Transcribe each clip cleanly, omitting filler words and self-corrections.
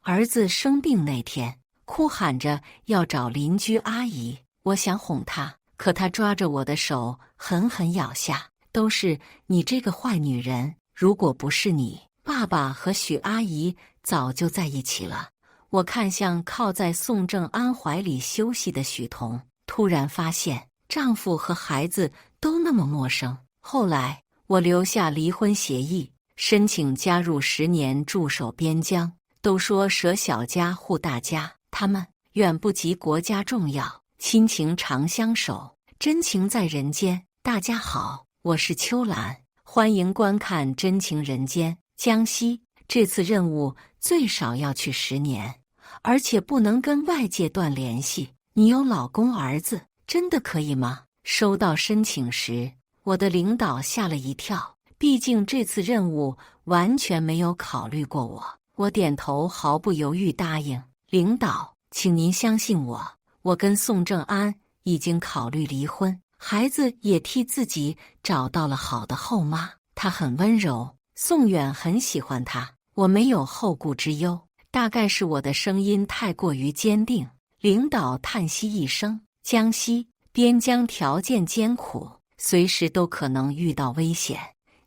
儿子生病那天，哭喊着要找邻居阿姨，我想哄他，可他抓着我的手狠狠咬下，都是你这个坏女人，如果不是你，爸爸和许阿姨早就在一起了。我看向靠在宋正安怀里休息的许彤，突然发现丈夫和孩子都那么陌生。后来我留下离婚协议，申请加入10年驻守边疆。都说舍小家护大家，他们远不及国家重要，亲情长相守，真情在人间。大家好，我是秋兰，欢迎观看《真情人间》。江西这次任务最少要去10年，而且不能跟外界断联系。你有老公儿子，真的可以吗？收到申请时，我的领导吓了一跳，毕竟这次任务完全没有考虑过我。我点头，毫不犹豫答应。领导，请您相信我，我跟宋正安已经考虑离婚，孩子也替自己找到了好的后妈，她很温柔，宋远很喜欢她，我没有后顾之忧。大概是我的声音太过于坚定。领导叹息一声，江西边疆条件艰苦，随时都可能遇到危险，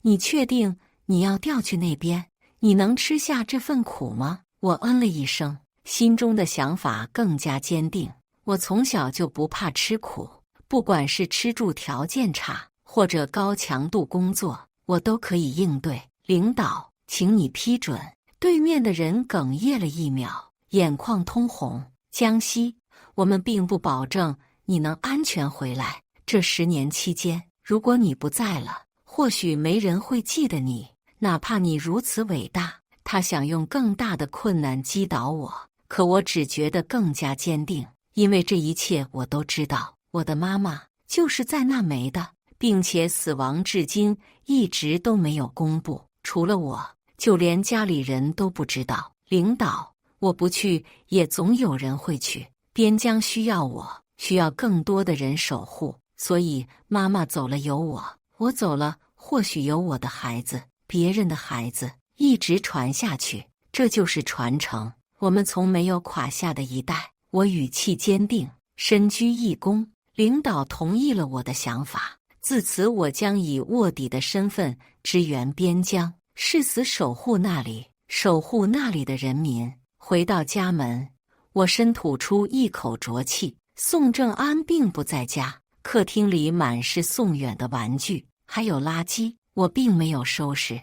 你确定你要调去那边？你能吃下这份苦吗？我嗯了一声，心中的想法更加坚定。我从小就不怕吃苦，不管是吃住条件差，或者高强度工作，我都可以应对。领导，请你批准。对面的人哽咽了1秒，眼眶通红。江西，我们并不保证你能安全回来。这10年期间，如果你不在了，或许没人会记得你。哪怕你如此伟大，他想用更大的困难击倒我，可我只觉得更加坚定，因为这一切我都知道。我的妈妈就是在那没的，并且死亡至今一直都没有公布，除了我，就连家里人都不知道。领导，我不去，也总有人会去。边疆需要我，需要更多的人守护，所以妈妈走了有我，我走了或许有我的孩子。别人的孩子一直传下去，这就是传承。我们从没有垮下的一代。我语气坚定，身居一公。领导同意了我的想法，自此我将以卧底的身份支援边疆，誓死守护那里，守护那里的人民。回到家门，我深吐出一口浊气。宋正安并不在家，客厅里满是宋远的玩具，还有垃圾。我并没有收拾，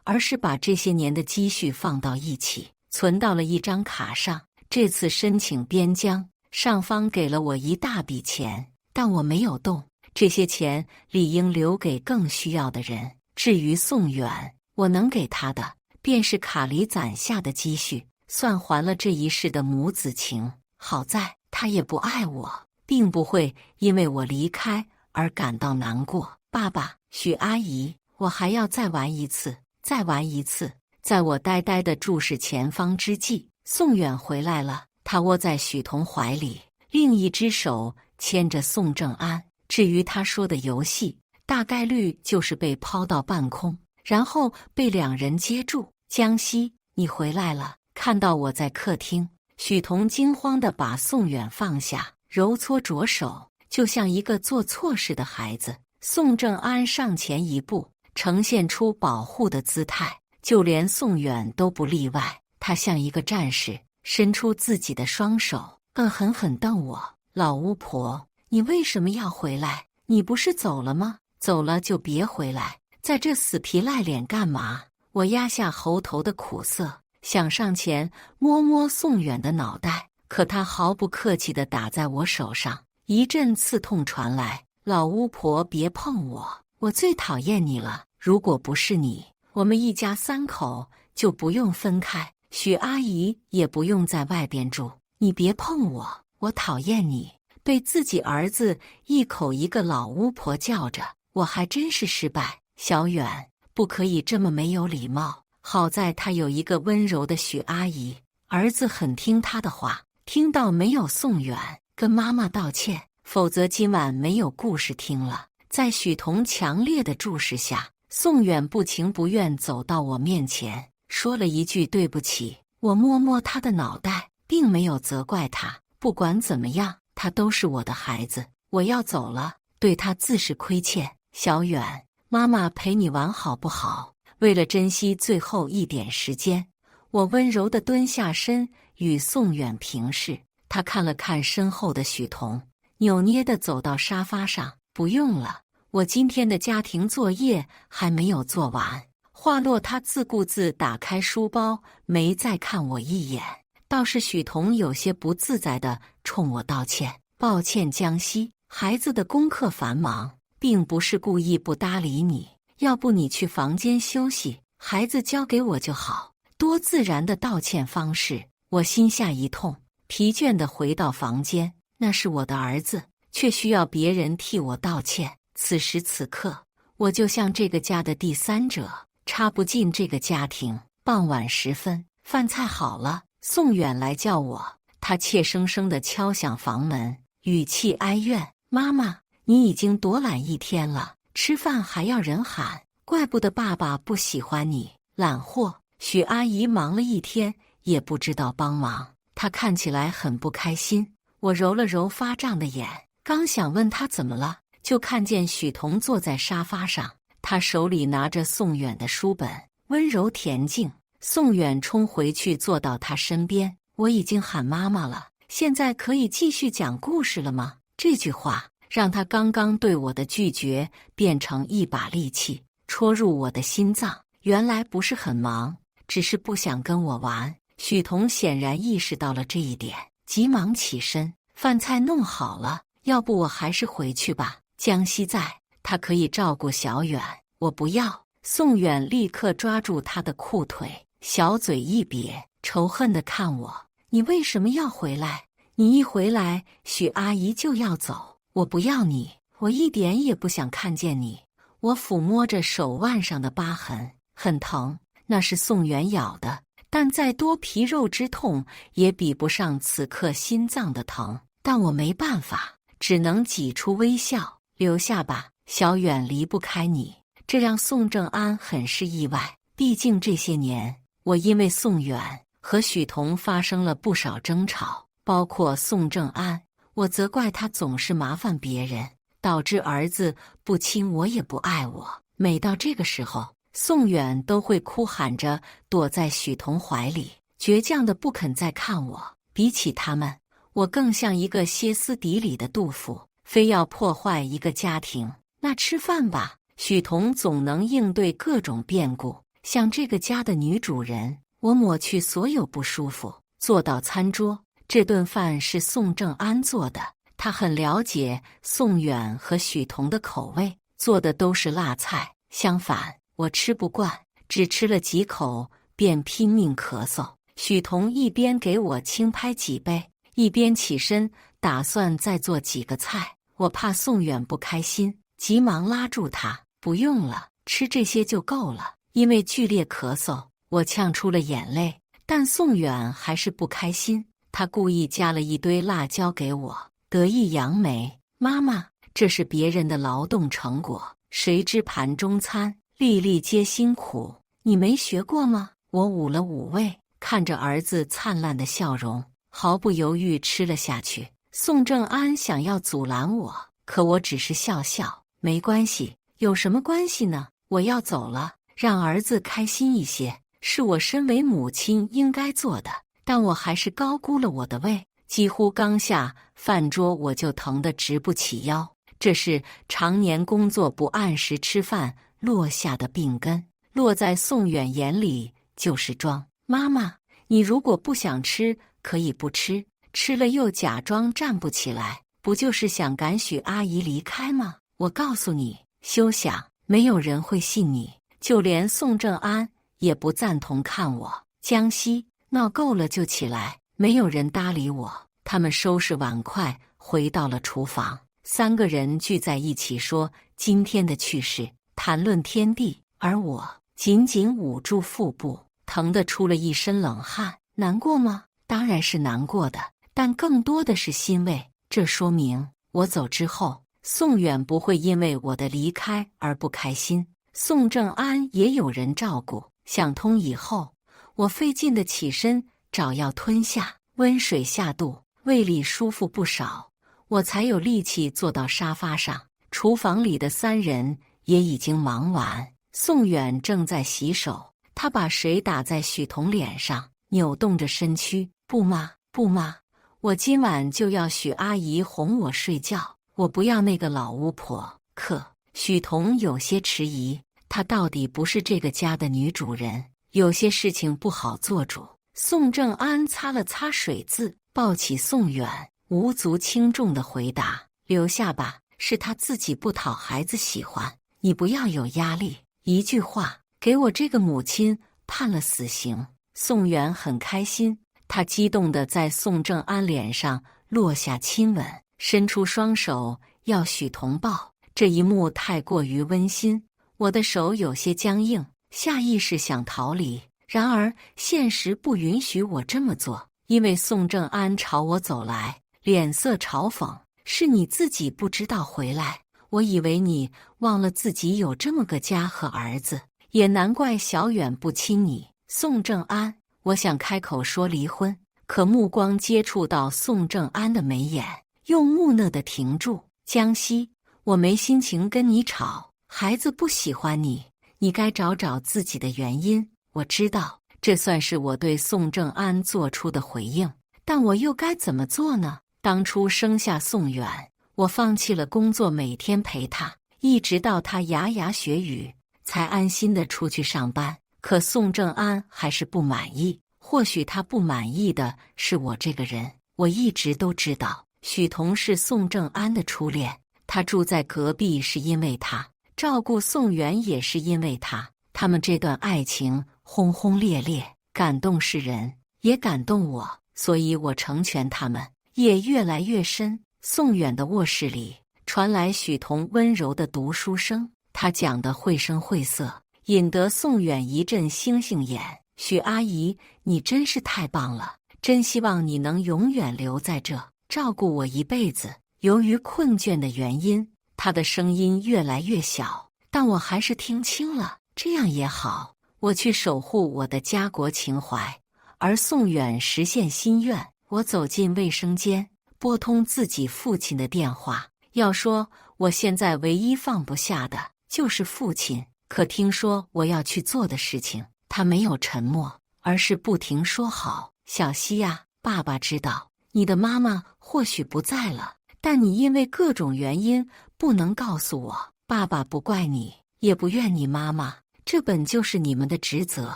而是把这些年的积蓄放到一起，存到了一张卡上。这次申请边疆，上方给了我一大笔钱，但我没有动，这些钱理应留给更需要的人。至于宋远，我能给他的便是卡里攒下的积蓄，算还了这一世的母子情。好在他也不爱我，并不会因为我离开而感到难过。爸爸，许阿姨，我还要再玩一次，再玩一次。在我呆呆地注视前方之际，宋远回来了，他窝在许彤怀里，另一只手牵着宋正安。至于他说的游戏，大概率就是被抛到半空，然后被2人接住。江西，你回来了。看到我在客厅，许彤惊慌地把宋远放下，揉搓着手，就像一个做错事的孩子。宋正安上前一步，呈现出保护的姿态，就连宋远都不例外。他像一个战士，伸出自己的双手，更狠狠瞪我。老巫婆，你为什么要回来？你不是走了吗？走了就别回来，在这死皮赖脸干嘛？我压下喉头的苦涩，想上前摸摸宋远的脑袋，可他毫不客气地打在我手上，一阵刺痛传来。老巫婆，别碰我，我最讨厌你了。如果不是你，我们一家3口就不用分开，许阿姨也不用在外边住。你别碰我，我讨厌你。被自己儿子一口一个老巫婆叫着，我还真是失败。小远，不可以这么没有礼貌。好在他有一个温柔的许阿姨，儿子很听他的话，听到没有宋远，跟妈妈道歉，否则今晚没有故事听了。在许彤强烈的注视下，宋远不情不愿走到我面前，说了一句对不起。我摸摸他的脑袋，并没有责怪他。不管怎么样，他都是我的孩子。我要走了，对他自是亏欠。小远，妈妈陪你玩好不好？为了珍惜最后一点时间，我温柔地蹲下身，与宋远平视。他看了看身后的许彤，扭捏地走到沙发上。不用了，我今天的家庭作业还没有做完。话落，他自顾自打开书包，没再看我一眼。倒是许彤有些不自在地冲我道歉：“抱歉，江西，孩子的功课繁忙，并不是故意不搭理你。要不你去房间休息，孩子交给我就好。”多自然的道歉方式，我心下一痛，疲倦地回到房间。那是我的儿子，却需要别人替我道歉。此时此刻，我就像这个家的第三者，插不进这个家庭。傍晚时分，饭菜好了，宋远来叫我。他怯生生地敲响房门，语气哀怨：“妈妈，你已经多懒一天了，吃饭还要人喊，怪不得爸爸不喜欢你，懒货。”许阿姨忙了一天，也不知道帮忙，她看起来很不开心。我揉了揉发胀的眼，刚想问她怎么了，就看见许彤坐在沙发上，她手里拿着宋远的书本，温柔恬静。宋远冲回去坐到她身边：“我已经喊妈妈了，现在可以继续讲故事了吗？”这句话让她刚刚对我的拒绝变成一把利器，戳入我的心脏。原来不是很忙，只是不想跟我玩。许彤显然意识到了这一点，急忙起身：“饭菜弄好了，要不我还是回去吧。江西在，他可以照顾小远。”“我不要！”宋远立刻抓住他的裤腿，小嘴一瘪，仇恨地看我：“你为什么要回来？你一回来，许阿姨就要走。我不要你，我一点也不想看见你。”我抚摸着手腕上的疤痕，很疼，那是宋远咬的，但再多皮肉之痛也比不上此刻心脏的疼。但我没办法，只能挤出微笑：“留下吧，小远离不开你。”这让宋正安很是意外，毕竟这些年我因为宋远和许彤发生了不少争吵，包括宋正安，我责怪他总是麻烦别人，导致儿子不亲我也不爱我。每到这个时候，宋远都会哭喊着躲在许彤怀里，倔强的不肯再看我。比起他们，我更像一个歇斯底里的杜甫，非要破坏一个家庭。那吃饭吧。许彤总能应对各种变故，像这个家的女主人。我抹去所有不舒服，坐到餐桌。这顿饭是宋正安做的，他很了解宋远和许彤的口味，做的都是辣菜。相反，我吃不惯，只吃了几口便拼命咳嗽。许彤一边给我轻拍几背，一边起身打算再做几个菜。我怕宋远不开心，急忙拉住他：“不用了，吃这些就够了。”因为剧烈咳嗽，我呛出了眼泪，但宋远还是不开心。他故意加了一堆辣椒给我，得意扬眉：“妈妈，这是别人的劳动成果，谁知盘中餐，粒粒皆辛苦，你没学过吗？”我捂了捂胃，看着儿子灿烂的笑容，毫不犹豫吃了下去。宋正安想要阻拦我，可我只是笑笑：“没关系，有什么关系呢？我要走了，让儿子开心一些，是我身为母亲应该做的。”但我还是高估了我的胃，几乎刚下饭桌我就疼得直不起腰。这是常年工作不按时吃饭落下的病根，落在宋远眼里就是装。妈妈，你如果不想吃，可以不吃，吃了又假装站不起来，不就是想赶许阿姨离开吗？我告诉你，休想，没有人会信你，就连宋正安也不赞同看我。江西，闹够了就起来。没有人搭理我，他们收拾碗筷回到了厨房，三个人聚在一起说今天的趣事，谈论天地，而我紧紧捂住腹部，疼得出了一身冷汗。难过吗？当然是难过的，但更多的是欣慰。这说明我走之后，宋远不会因为我的离开而不开心，宋正安也有人照顾。想通以后，我费劲地起身找药吞下，温水下肚，胃里舒服不少，我才有力气坐到沙发上。厨房里的三人也已经忙完，宋远正在洗手，他把水打在许彤脸上，扭动着身躯：“不妈，不妈，我今晚就要许阿姨哄我睡觉，我不要那个老巫婆。”可许彤有些迟疑，她到底不是这个家的女主人，有些事情不好做主。宋正安擦了擦水渍，抱起宋远，无足轻重地回答：“留下吧，是他自己不讨孩子喜欢，你不要有压力。一句话，给我这个母亲判了死刑。”宋远很开心，他激动地在宋正安脸上落下亲吻，伸出双手要许彤抱。这一幕太过于温馨，我的手有些僵硬，下意识想逃离，然而现实不允许我这么做，因为宋正安朝我走来，脸色嘲讽：“是你自己不知道回来，我以为你忘了自己有这么个家和儿子，也难怪小远不亲你。”宋正安，我想开口说离婚，可目光接触到宋正安的眉眼，又木讷地停住。江西，我没心情跟你吵，孩子不喜欢你，你该找找自己的原因。我知道，这算是我对宋正安做出的回应，但我又该怎么做呢？当初生下宋远，我放弃了工作，每天陪他，一直到他牙牙学语，才安心的出去上班。可宋正安还是不满意，或许他不满意的是我这个人。我一直都知道，许彤是宋正安的初恋，他住在隔壁是因为他，照顾宋远也是因为他。他们这段爱情轰轰烈烈，感动世人，也感动我，所以我成全他们，也越来越深。宋远的卧室里传来许彤温柔的读书声，他讲得绘声绘色，引得宋远一阵星星眼。许阿姨，你真是太棒了，真希望你能永远留在这，照顾我一辈子。由于困倦的原因，他的声音越来越小，但我还是听清了。这样也好，我去守护我的家国情怀，而宋远实现心愿。我走进卫生间，拨通自己父亲的电话。要说我现在唯一放不下的就是父亲，可听说我要去做的事情，他没有沉默，而是不停说好。小希呀，爸爸知道你的妈妈或许不在了，但你因为各种原因不能告诉我，爸爸不怪你，也不怨你妈妈，这本就是你们的职责。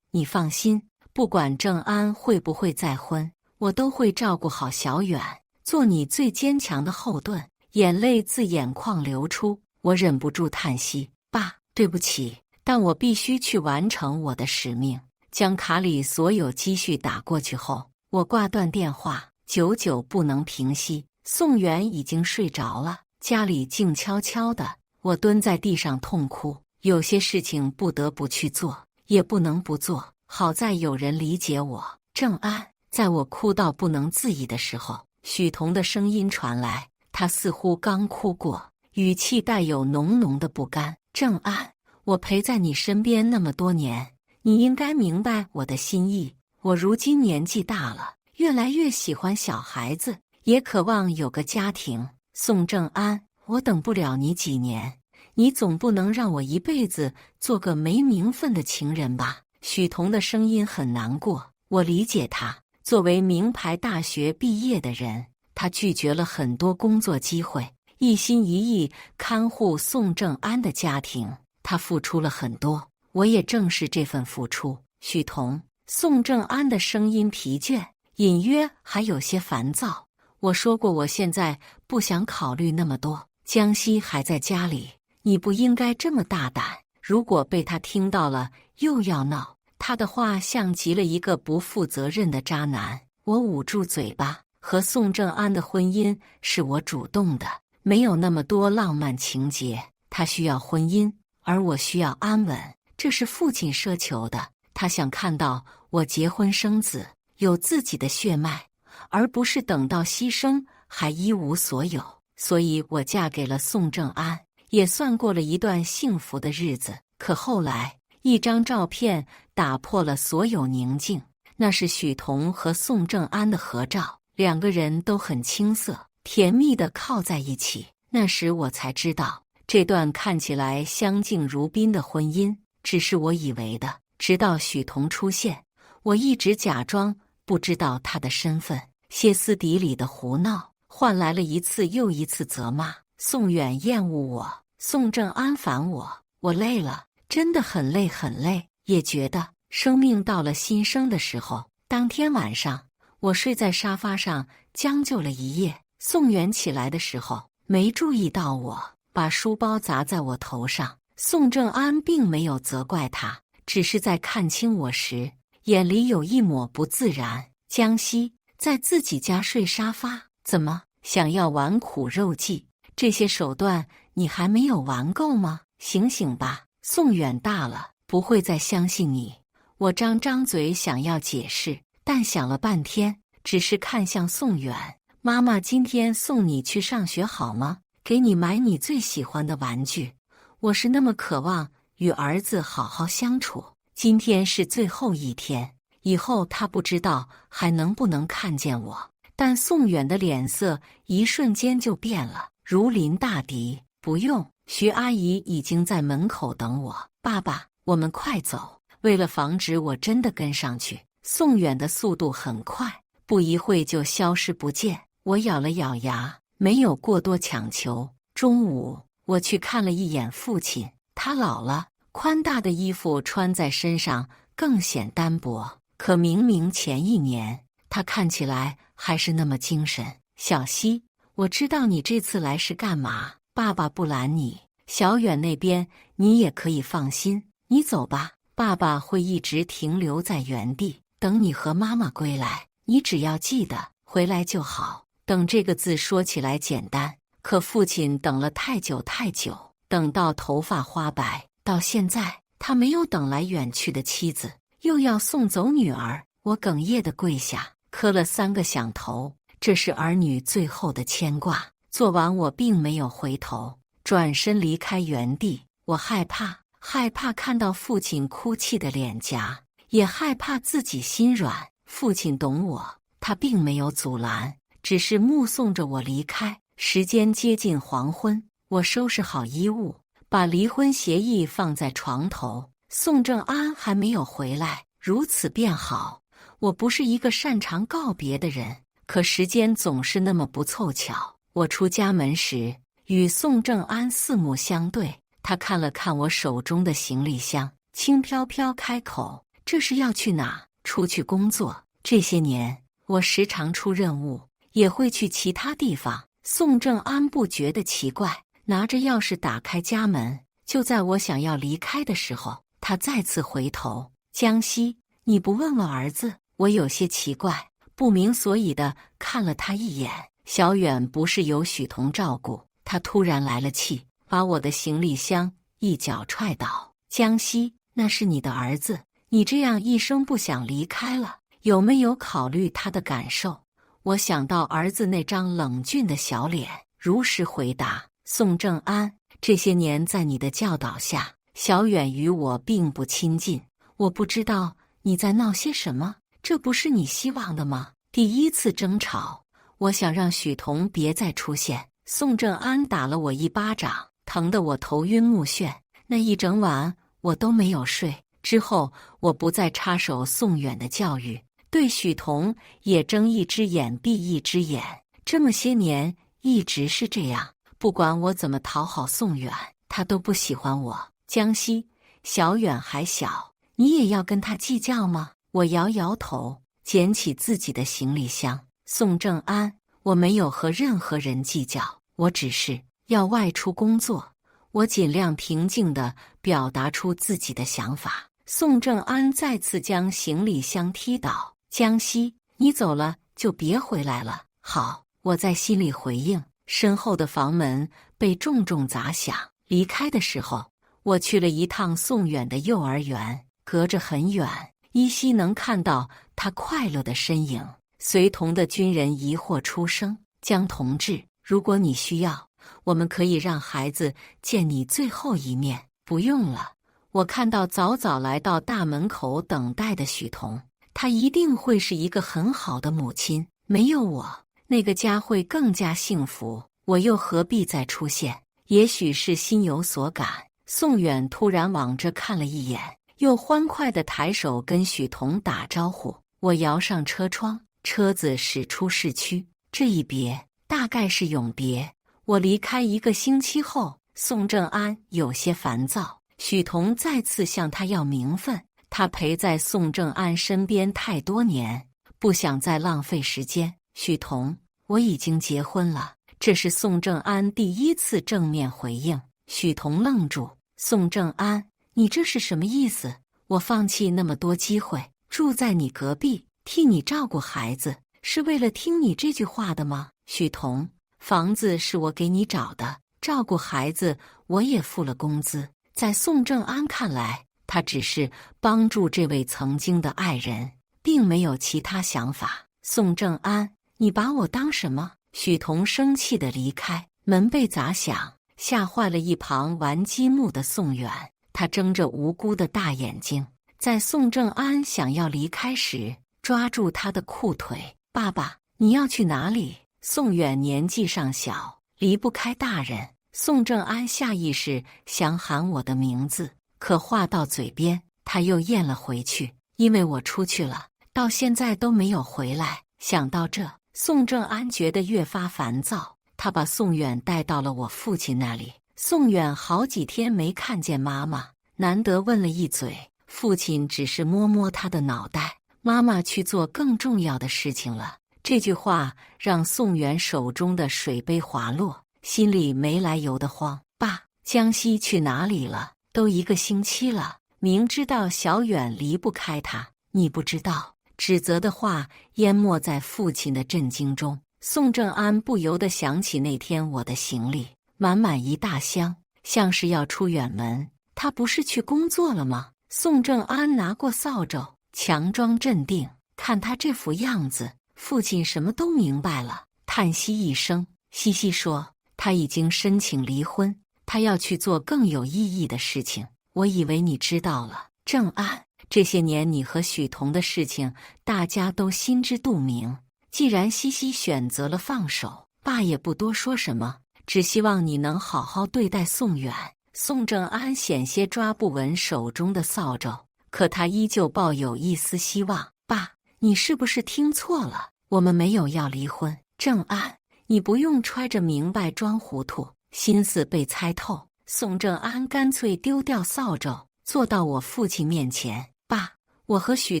你放心，不管正安会不会再婚，我都会照顾好小远，做你最坚强的后盾。眼泪自眼眶流出，我忍不住叹息：“爸，对不起，但我必须去完成我的使命。”将卡里所有积蓄打过去后，我挂断电话，久久不能平息。宋远已经睡着了，家里静悄悄的，我蹲在地上痛哭。有些事情不得不去做，也不能不做。好在有人理解我。正安，在我哭到不能自已的时候，许彤的声音传来，他似乎刚哭过，语气带有浓浓的不甘。正安，我陪在你身边那么多年，你应该明白我的心意。我如今年纪大了，越来越喜欢小孩子，也渴望有个家庭。宋正安，我等不了你几年，你总不能让我一辈子做个没名分的情人吧？许彤的声音很难过，我理解他。作为名牌大学毕业的人，他拒绝了很多工作机会，一心一意看护宋正安的家庭。他付出了很多，我也正视这份付出。许彤，宋正安的声音疲倦，隐约还有些烦躁。我说过，我现在不想考虑那么多。江西还在家里，你不应该这么大胆。如果被他听到了，又要闹。他的话像极了一个不负责任的渣男。我捂住嘴巴，和宋正安的婚姻是我主动的，没有那么多浪漫情节。他需要婚姻，而我需要安稳，这是父亲奢求的。他想看到我结婚生子，有自己的血脉，而不是等到牺牲还一无所有。所以我嫁给了宋正安，也算过了一段幸福的日子。可后来，一张照片打破了所有宁静。那是许彤和宋正安的合照，两个人都很青涩，甜蜜地靠在一起。那时我才知道，这段看起来相敬如宾的婚姻，只是我以为的。直到许彤出现，我一直假装不知道他的身份，歇斯底里的胡闹，换来了一次又一次责骂。宋远厌恶我，宋正安烦我，我累了，真的很累很累，也觉得生命到了新生的时候。当天晚上，我睡在沙发上将就了一夜。宋远起来的时候，没注意到我，把书包砸在我头上。宋正安并没有责怪他，只是在看清我时，眼里有一抹不自然。江西在自己家睡沙发，怎么想要玩苦肉计？这些手段你还没有玩够吗？醒醒吧！宋远大了，不会再相信你。我张嘴想要解释，但想了半天，只是看向宋远。妈妈今天送你去上学好吗？给你买你最喜欢的玩具。我是那么渴望与儿子好好相处。今天是最后一天，以后他不知道还能不能看见我。但宋远的脸色一瞬间就变了，如临大敌。不用，徐阿姨已经在门口等我。爸爸，我们快走。为了防止我真的跟上去，宋远的速度很快，不一会就消失不见。我咬了咬牙，没有过多强求。中午，我去看了一眼父亲，他老了，宽大的衣服穿在身上更显单薄。可明明前一年，他看起来还是那么精神。小希，我知道你这次来是干嘛，爸爸不拦你。小远那边你也可以放心，你走吧。爸爸会一直停留在原地，等你和妈妈归来。你只要记得回来就好。等这个字说起来简单，可父亲等了太久太久，等到头发花白，到现在他没有等来远去的妻子，又要送走女儿。我哽咽地跪下，磕了3个响头，这是儿女最后的牵挂。做完我并没有回头，转身离开原地。我害怕看到父亲哭泣的脸颊，也害怕自己心软。父亲懂我，他并没有阻拦，只是目送着我离开。时间接近黄昏，我收拾好衣物，把离婚协议放在床头。宋正安还没有回来，如此便好。我不是一个擅长告别的人，可时间总是那么不凑巧。我出家门时，与宋正安四目相对。他看了看我手中的行李箱，轻飘飘开口：“这是要去哪？”“出去工作。这些年，我时常出任务，也会去其他地方。”宋正安不觉得奇怪，拿着钥匙打开家门。就在我想要离开的时候，他再次回头：“江西，你不问问儿子？”我有些奇怪，不明所以地看了他一眼。小远不是由许彤照顾，他突然来了气，把我的行李箱一脚踹倒。“江西，那是你的儿子，你这样一声不响离开了，有没有考虑他的感受？”我想到儿子那张冷峻的小脸，如实回答：“宋正安，这些年在你的教导下，小远与我并不亲近。我不知道你在闹些什么，这不是你希望的吗？”第一次争吵，我想让许彤别再出现。宋正安打了我一巴掌，疼得我头晕目眩。那一整晚我都没有睡。之后我不再插手宋远的教育，对许彤也睁一只眼闭一只眼。这么些年一直是这样，不管我怎么讨好宋远，他都不喜欢我。江西，小远还小，你也要跟他计较吗？我摇摇头，捡起自己的行李箱。宋正安，我没有和任何人计较，我只是要外出工作。我尽量平静地表达出自己的想法。宋正安再次将行李箱踢倒。江西，你走了就别回来了。好，我在心里回应。身后的房门被重重砸响。离开的时候，我去了一趟宋远的幼儿园，隔着很远，依稀能看到他快乐的身影。随同的军人疑惑出声：“江同志，如果你需要，我们可以让孩子见你最后一面。”“不用了。”我看到早早来到大门口等待的许彤，她一定会是一个很好的母亲。没有我，那个家会更加幸福。我又何必再出现？也许是心有所感，宋远突然往这看了一眼，又欢快地抬手跟许彤打招呼。我摇上车窗，车子驶出市区。这一别，大概是永别。我离开1个星期后，宋正安有些烦躁。许彤再次向他要名分，他陪在宋正安身边太多年，不想再浪费时间。许彤，我已经结婚了。这是宋正安第一次正面回应。许彤愣住。宋正安，你这是什么意思？我放弃那么多机会，住在你隔壁，替你照顾孩子，是为了听你这句话的吗？许彤，房子是我给你找的，照顾孩子我也付了工资。在宋正安看来，他只是帮助这位曾经的爱人，并没有其他想法。宋正安，你把我当什么？许彤生气地离开，门被砸响，吓坏了一旁玩积木的宋远。他睁着无辜的大眼睛，在宋正安想要离开时，抓住他的裤腿。爸爸，你要去哪里？宋远年纪尚小，离不开大人。宋正安下意识想喊我的名字，可话到嘴边，他又咽了回去。因为我出去了，到现在都没有回来。想到这，宋正安觉得越发烦躁。他把宋远带到了我父亲那里。宋远好几天没看见妈妈，难得问了一嘴，父亲只是摸摸他的脑袋。妈妈去做更重要的事情了。这句话让宋远手中的水杯滑落，心里没来由的慌。爸，江西去哪里了？都1个星期了，明知道小远离不开他，你不知道。指责的话淹没在父亲的震惊中。宋正安不由得想起那天我的行李满满一大箱，像是要出远门。他不是去工作了吗？宋正安拿过扫帚，强装镇定。看他这副样子，父亲什么都明白了，叹息一声，西西说他已经申请离婚，他要去做更有意义的事情。我以为你知道了。正安，这些年你和许彤的事情大家都心知肚明，既然西西选择了放手，爸也不多说什么，只希望你能好好对待宋远。宋正安险些抓不稳手中的扫帚，可他依旧抱有一丝希望。爸，你是不是听错了？我们没有要离婚。正安，你不用揣着明白装糊涂，心思被猜透。宋正安干脆丢掉扫帚，坐到我父亲面前。爸，我和许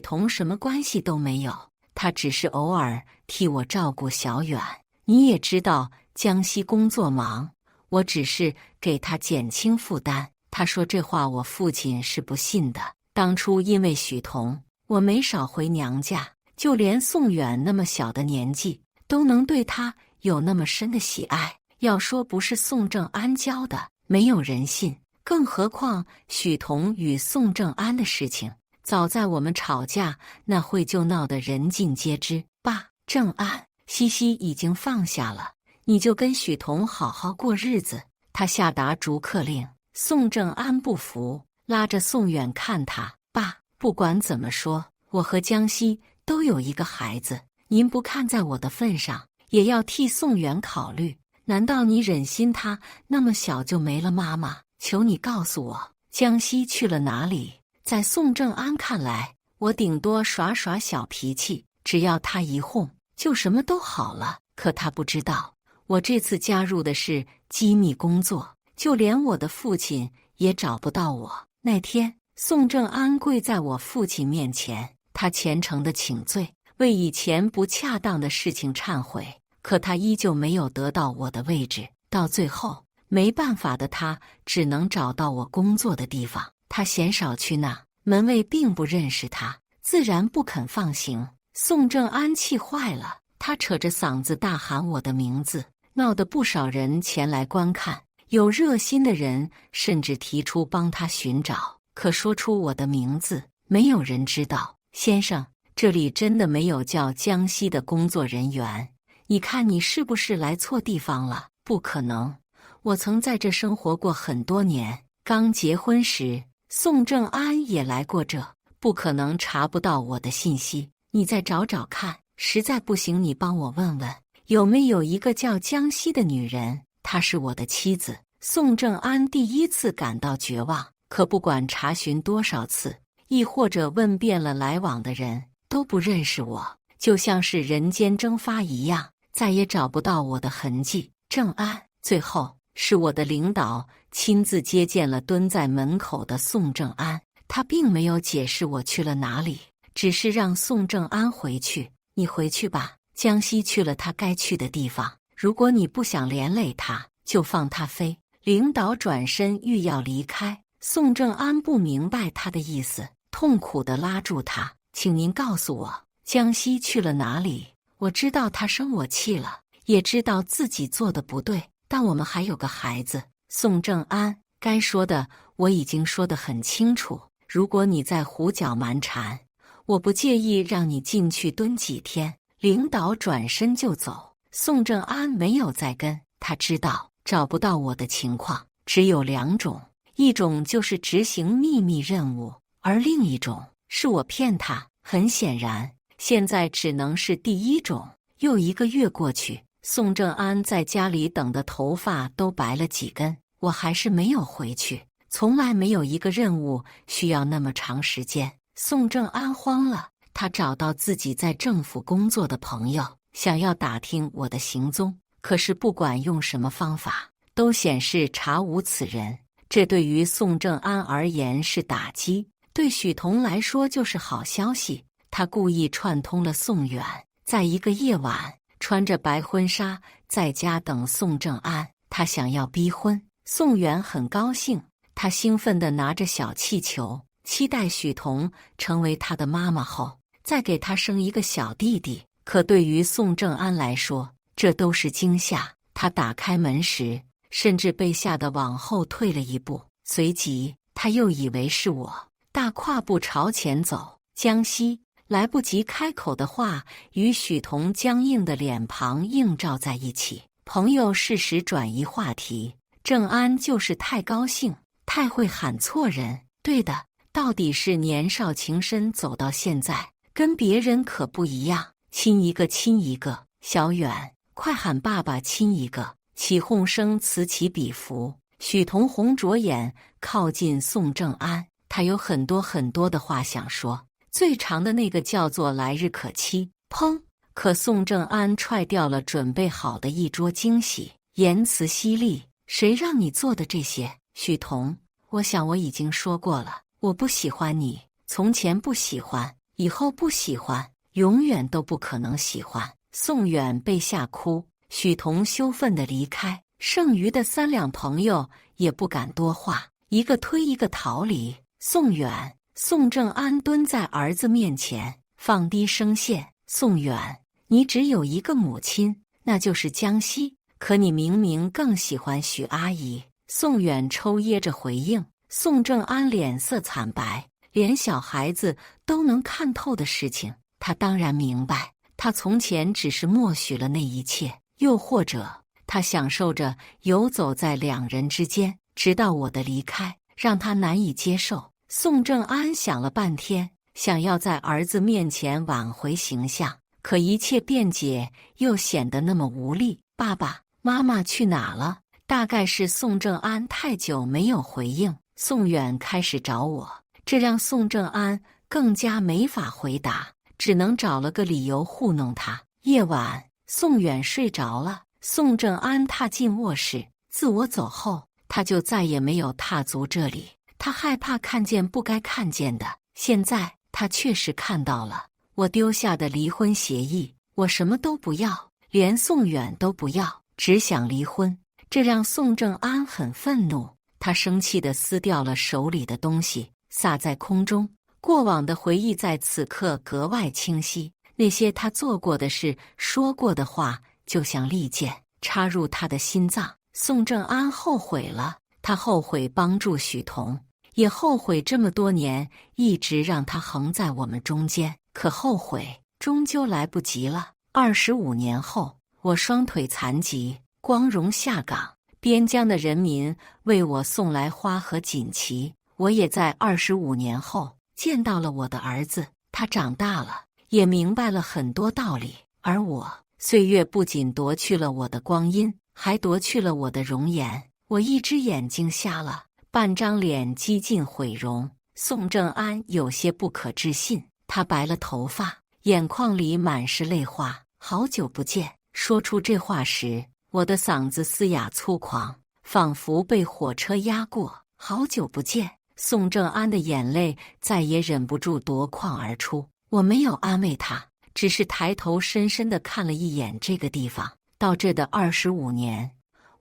彤什么关系都没有，他只是偶尔替我照顾小远。你也知道江西工作忙，我只是给他减轻负担。他说这话我父亲是不信的。当初因为许彤，我没少回娘家，就连宋远那么小的年纪都能对他有那么深的喜爱。要说不是宋正安教的，没有人信。更何况许彤与宋正安的事情，早在我们吵架那会就闹得人尽皆知。爸，正安，西西已经放下了，你就跟许彤好好过日子。他下达逐客令。宋正安不服，拉着宋远看他。爸，不管怎么说，我和江西都有一个孩子，您不看在我的份上，也要替宋远考虑。难道你忍心他那么小就没了妈妈？求你告诉我，江西去了哪里？在宋正安看来，我顶多耍耍小脾气，只要他一哄，就什么都好了。可他不知道，我这次加入的是机密工作，就连我的父亲也找不到我。那天，宋正安跪在我父亲面前，他虔诚地请罪，为以前不恰当的事情忏悔。可他依旧没有得到我的位置，到最后没办法的他只能找到我工作的地方。他鲜少去那，门卫并不认识他，自然不肯放行。宋正安气坏了，他扯着嗓子大喊我的名字，闹得不少人前来观看。有热心的人甚至提出帮他寻找，可说出我的名字，没有人知道。先生，这里真的没有叫江西的工作人员，你看你是不是来错地方了？不可能，我曾在这生活过很多年。刚结婚时，宋正安也来过这，不可能查不到我的信息。你再找找看，实在不行，你帮我问问，有没有一个叫江西的女人，她是我的妻子。宋正安第一次感到绝望，可不管查询多少次，亦或者问遍了来往的人，都不认识我，就像是人间蒸发一样，再也找不到我的痕迹。正安，最后是我的领导亲自接见了蹲在门口的宋正安，他并没有解释我去了哪里，只是让宋正安回去。你回去吧，江西去了他该去的地方，如果你不想连累他，就放他飞。领导转身欲要离开，宋正安不明白他的意思，痛苦地拉住他，请您告诉我，江西去了哪里？我知道他生我气了，也知道自己做的不对，但我们还有个孩子。宋正安，该说的我已经说得很清楚，如果你再胡搅蛮缠，我不介意让你进去蹲几天。领导转身就走，宋正安没有再跟，他知道找不到我的情况只有两种，一种就是执行秘密任务，而另一种是我骗他。很显然，现在只能是第一种。又1个月过去，宋正安在家里等的头发都白了几根，我还是没有回去。从来没有一个任务需要那么长时间。宋正安慌了，他找到自己在政府工作的朋友，想要打听我的行踪，可是不管用什么方法，都显示查无此人。这对于宋正安而言是打击，对许彤来说就是好消息。他故意串通了宋远，在一个夜晚穿着白婚纱在家等宋正安，他想要逼婚。宋远很高兴，他兴奋地拿着小气球，期待许彤成为他的妈妈后再给他生一个小弟弟。可对于宋正安来说，这都是惊吓。他打开门时，甚至被吓得往后退了一步，随即他又以为是我，大跨步朝前走。江西，来不及开口的话与许彤僵硬的脸庞映照在一起。朋友适时转移话题，正安就是太高兴，太会喊错人。对的，到底是年少情深，走到现在跟别人可不一样，亲一个亲一个。小远，快喊爸爸亲一个。起哄声此起彼伏，许彤红着眼靠近宋正安，他有很多很多的话想说，最长的那个叫做来日可期。砰！可宋正安踹掉了准备好的一桌惊喜，言辞犀利，谁让你做的这些？许彤，我想我已经说过了，我不喜欢你，从前不喜欢，以后不喜欢，永远都不可能喜欢。宋远被吓哭，许彤羞愤地离开，剩余的3两朋友也不敢多话，一个推一个逃离。宋远，宋正安蹲在儿子面前，放低声线：宋远，你只有一个母亲，那就是江西，可你明明更喜欢许阿姨。宋远抽噎着回应。宋正安脸色惨白，连小孩子都能看透的事情，他当然明白。他从前只是默许了那一切，又或者他享受着游走在2人之间，直到我的离开让他难以接受。宋正安想了半天，想要在儿子面前挽回形象，可一切辩解又显得那么无力。爸爸妈妈去哪了？大概是宋正安太久没有回应，宋远开始找我，这让宋正安更加没法回答，只能找了个理由糊弄他。夜晚，宋远睡着了，宋正安踏进卧室。自我走后，他就再也没有踏足这里。他害怕看见不该看见的，现在他确实看到了。我丢下的离婚协议，我什么都不要，连宋远都不要，只想离婚。这让宋正安很愤怒，他生气地撕掉了手里的东西，撒在空中。过往的回忆在此刻格外清晰，那些他做过的事、说过的话，就像利剑插入他的心脏。宋正安后悔了，他后悔帮助许彤，也后悔这么多年一直让他横在我们中间。可后悔终究来不及了。25年后，我双腿残疾，光荣下岗，边疆的人民为我送来花和锦旗。我也在25年后见到了我的儿子，他长大了，也明白了很多道理。而我，岁月不仅夺去了我的光阴，还夺去了我的容颜。我一只眼睛瞎了，半张脸几近毁容。宋正安有些不可置信，他白了头发，眼眶里满是泪花。好久不见。说出这话时，我的嗓子嘶哑粗犷，仿佛被火车压过。好久不见。宋正安的眼泪再也忍不住夺眶而出。我没有安慰他，只是抬头深深地看了一眼这个地方。到这的25年，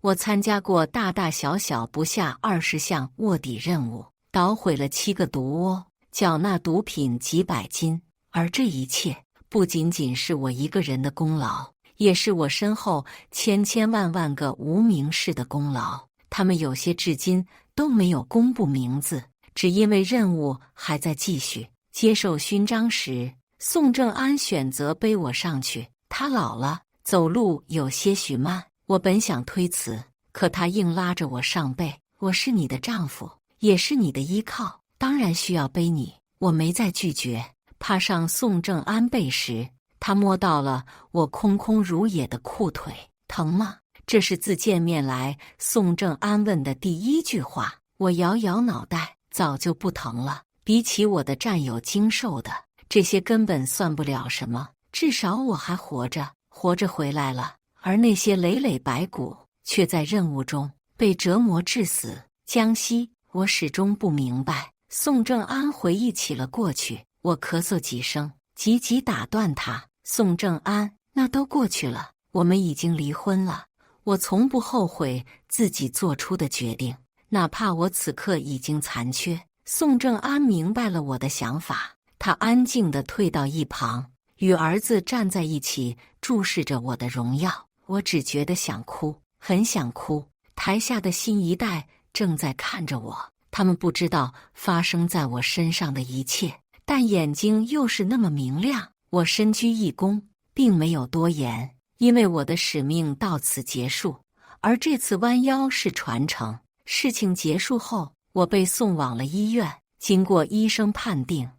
我参加过大大小小不下20项卧底任务，捣毁了7个毒窝，缴纳毒品几百斤。而这一切不仅仅是我一个人的功劳，也是我身后千千万万个无名氏的功劳。他们有些至今都没有公布名字，只因为任务还在继续。接受勋章时，宋正安选择背我上去。他老了，走路有些许慢。我本想推辞，可他硬拉着我上背。我是你的丈夫，也是你的依靠，当然需要背你。我没再拒绝。爬上宋正安背时，他摸到了我空空如也的裤腿。疼吗？这是自见面来宋正安问的第一句话。我摇摇脑袋，早就不疼了。比起我的战友经受的，这些根本算不了什么。至少我还活着，活着回来了。而那些累累白骨，却在任务中被折磨致死。江西，我始终不明白。宋正安回忆起了过去。我咳嗽几声，急急打断他。宋正安，那都过去了，我们已经离婚了。我从不后悔自己做出的决定，哪怕我此刻已经残缺。宋正安明白了我的想法，他安静地退到一旁，与儿子站在一起，注视着我的荣耀。我只觉得想哭，很想哭。台下的新一代正在看着我，他们不知道发生在我身上的一切，但眼睛又是那么明亮。我深鞠一躬，并没有多言，因为我的使命到此结束，而这次弯腰是传承。事情结束后，我被送往了医院。经过医生判定，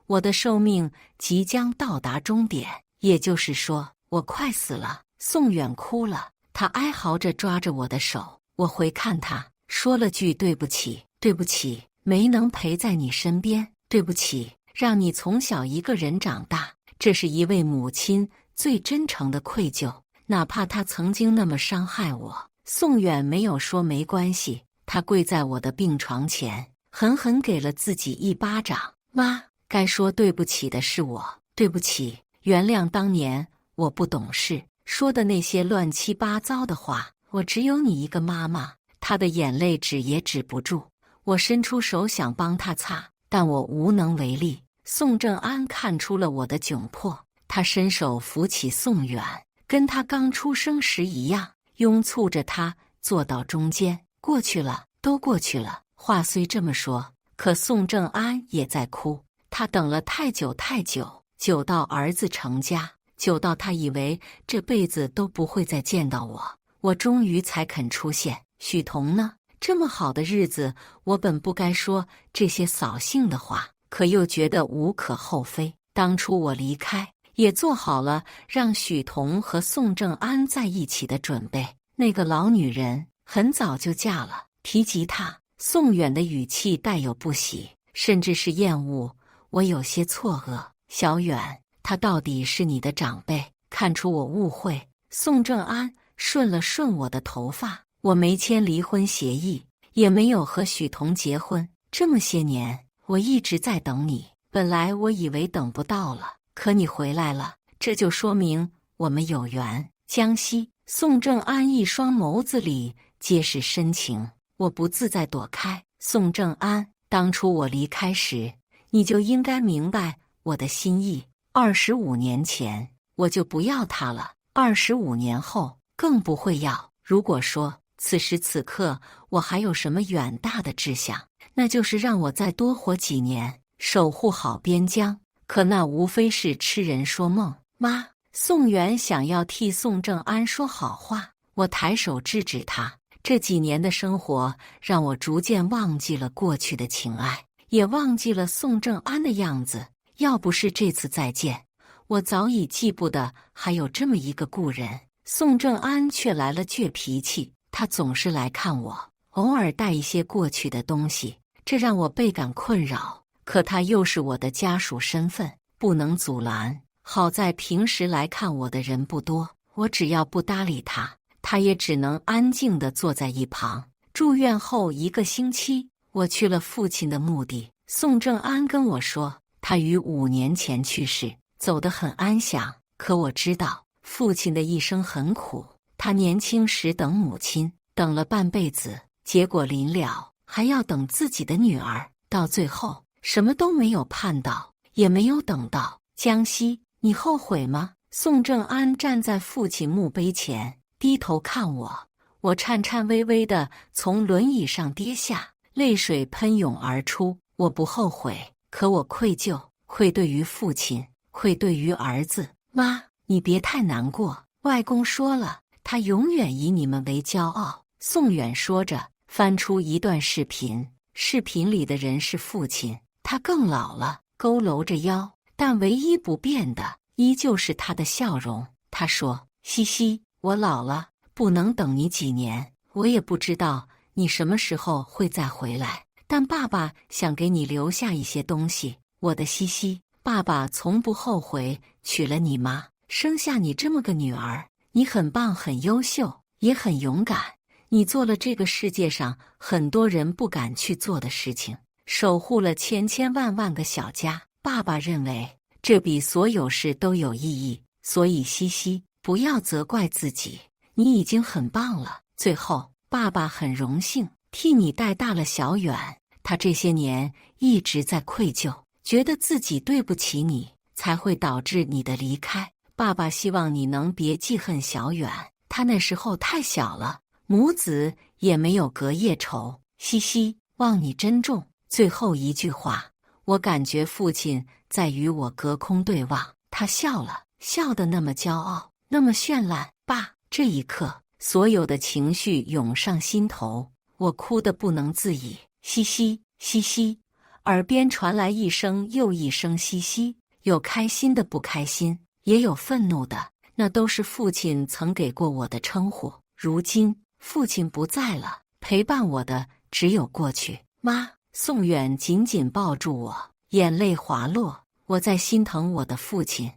我的寿命即将到达终点，也就是说，我快死了。宋远哭了，他哀嚎着抓着我的手。我回看他，说了句对不起，对不起，没能陪在你身边，对不起，让你从小一个人长大。这是一位母亲最真诚的愧疚，哪怕他曾经那么伤害我。宋远没有说没关系，他跪在我的病床前，狠狠给了自己一巴掌。妈，该说对不起的是我，对不起，原谅当年我不懂事，说的那些乱七八糟的话。我只有你一个妈妈。他的眼泪止也止不住，我伸出手想帮他擦，但我无能为力。宋正安看出了我的窘迫，他伸手扶起宋远，跟他刚出生时一样，拥簇着他坐到中间。过去了，都过去了。话虽这么说，可宋正安也在哭。他等了太久太久，久到儿子成家，久到他以为这辈子都不会再见到我，我终于才肯出现。许彤呢？这么好的日子，我本不该说这些扫兴的话，可又觉得无可厚非。当初我离开，也做好了让许彤和宋正安在一起的准备。那个老女人很早就嫁了。提及她，宋远的语气带有不喜，甚至是厌恶。我有些错愕。小远，他到底是你的长辈？看出我误会。宋正安顺了顺我的头发。我没签离婚协议，也没有和许彤结婚。这么些年，我一直在等你。本来我以为等不到了，可你回来了，这就说明我们有缘。江西，宋正安一双眸子里皆是深情。我不自在躲开。宋正安，当初我离开时，你就应该明白我的心意。25年前，我就不要他了；25年后，更不会要。如果说此时此刻我还有什么远大的志向，那就是让我再多活几年，守护好边疆。可那无非是痴人说梦。妈，宋远想要替宋正安说好话，我抬手制止他。这几年的生活让我逐渐忘记了过去的情爱，也忘记了宋正安的样子。要不是这次再见，我早已记不得还有这么一个故人。宋正安却来了倔脾气，他总是来看我，偶尔带一些过去的东西，这让我倍感困扰。可他又是我的家属身份，不能阻拦。好在平时来看我的人不多，我只要不搭理他，他也只能安静地坐在一旁。住院后1个星期，我去了父亲的墓地。宋正安跟我说，他于5年前去世，走得很安详。可我知道，父亲的一生很苦。他年轻时等母亲，等了半辈子，结果临了还要等自己的女儿，到最后什么都没有盼到，也没有等到。江西，你后悔吗？宋正安站在父亲墓碑前，低头看我。我颤颤巍巍地从轮椅上跌下，泪水喷涌而出。我不后悔，可我愧疚，愧对于父亲，愧对于儿子。妈，你别太难过，外公说了，他永远以你们为骄傲。宋远说着，翻出一段视频，视频里的人是父亲，他更老了，佝偻着腰，但唯一不变的依旧是他的笑容。他说：西西，我老了，不能等你几年，我也不知道你什么时候会再回来，但爸爸想给你留下一些东西。我的西西，爸爸从不后悔娶了你妈，生下你这么个女儿。你很棒，很优秀，也很勇敢。你做了这个世界上很多人不敢去做的事情，守护了千千万万个小家。爸爸认为这比所有事都有意义，所以西西，不要责怪自己，你已经很棒了。最后，爸爸很荣幸替你带大了小远，他这些年一直在愧疚，觉得自己对不起你，才会导致你的离开。爸爸希望你能别记恨小远，他那时候太小了，母子也没有隔夜仇。西西，望你珍重。最后一句话，我感觉父亲在与我隔空对望，他笑了，笑得那么骄傲，那么绚烂。爸，这一刻，所有的情绪涌上心头，我哭得不能自已。西西，西西，耳边传来一声又一声西西，有开心的，不开心，也有愤怒的，那都是父亲曾给过我的称呼。如今父亲不在了，陪伴我的只有过去。妈，宋远紧紧抱住我，眼泪滑落。我在心疼我的父亲，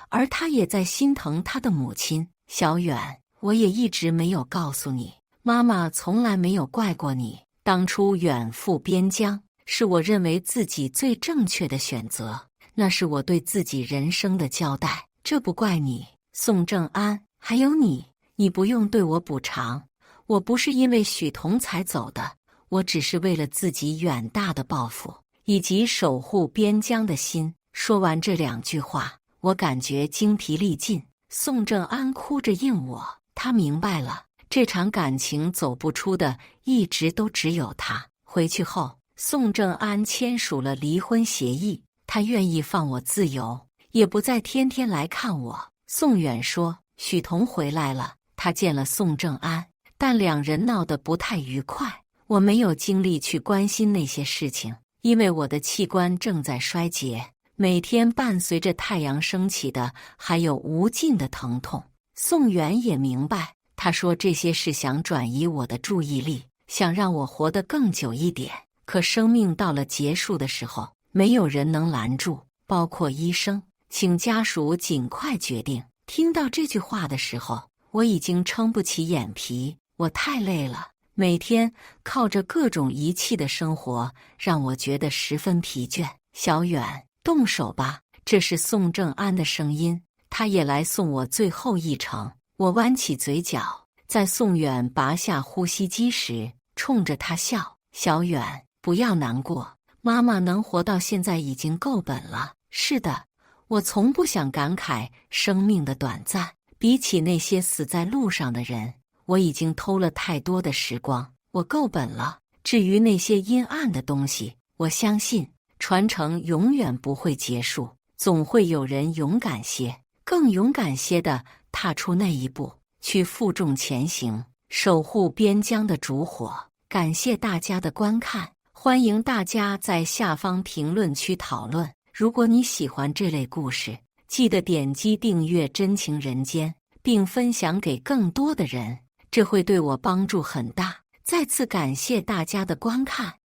而他也在心疼他的母亲。小远，我也一直没有告诉你，妈妈从来没有怪过你。当初远赴边疆，是我认为自己最正确的选择，那是我对自己人生的交代，这不怪你。宋正安，还有你，你不用对我补偿，我不是因为许彤才走的，我只是为了自己远大的抱负，以及守护边疆的心。说完这2句话，我感觉精疲力尽。宋正安哭着应我，他明白了，这场感情走不出的，一直都只有他。回去后，宋正安签署了离婚协议，他愿意放我自由，也不再天天来看我。宋远说，许彤回来了，他见了宋正安，但2人闹得不太愉快。我没有精力去关心那些事情，因为我的器官正在衰竭，每天伴随着太阳升起的还有无尽的疼痛。宋远也明白，他说这些是想转移我的注意力，想让我活得更久一点。可生命到了结束的时候，没有人能拦住，包括医生，请家属尽快决定。听到这句话的时候，我已经撑不起眼皮，我太累了，每天靠着各种仪器的生活让我觉得十分疲倦。小远，动手吧。这是宋正安的声音，他也来送我最后一程。我弯起嘴角，在宋远拔下呼吸机时，冲着他笑。小远，不要难过，妈妈能活到现在已经够本了。是的，我从不想感慨生命的短暂，比起那些死在路上的人，我已经偷了太多的时光，我够本了。至于那些阴暗的东西，我相信传承永远不会结束，总会有人勇敢些，更勇敢些的踏出那一步，去负重前行，守护边疆的烛火。感谢大家的观看，欢迎大家在下方评论区讨论。如果你喜欢这类故事，记得点击订阅《真情人间》，并分享给更多的人，这会对我帮助很大。再次感谢大家的观看。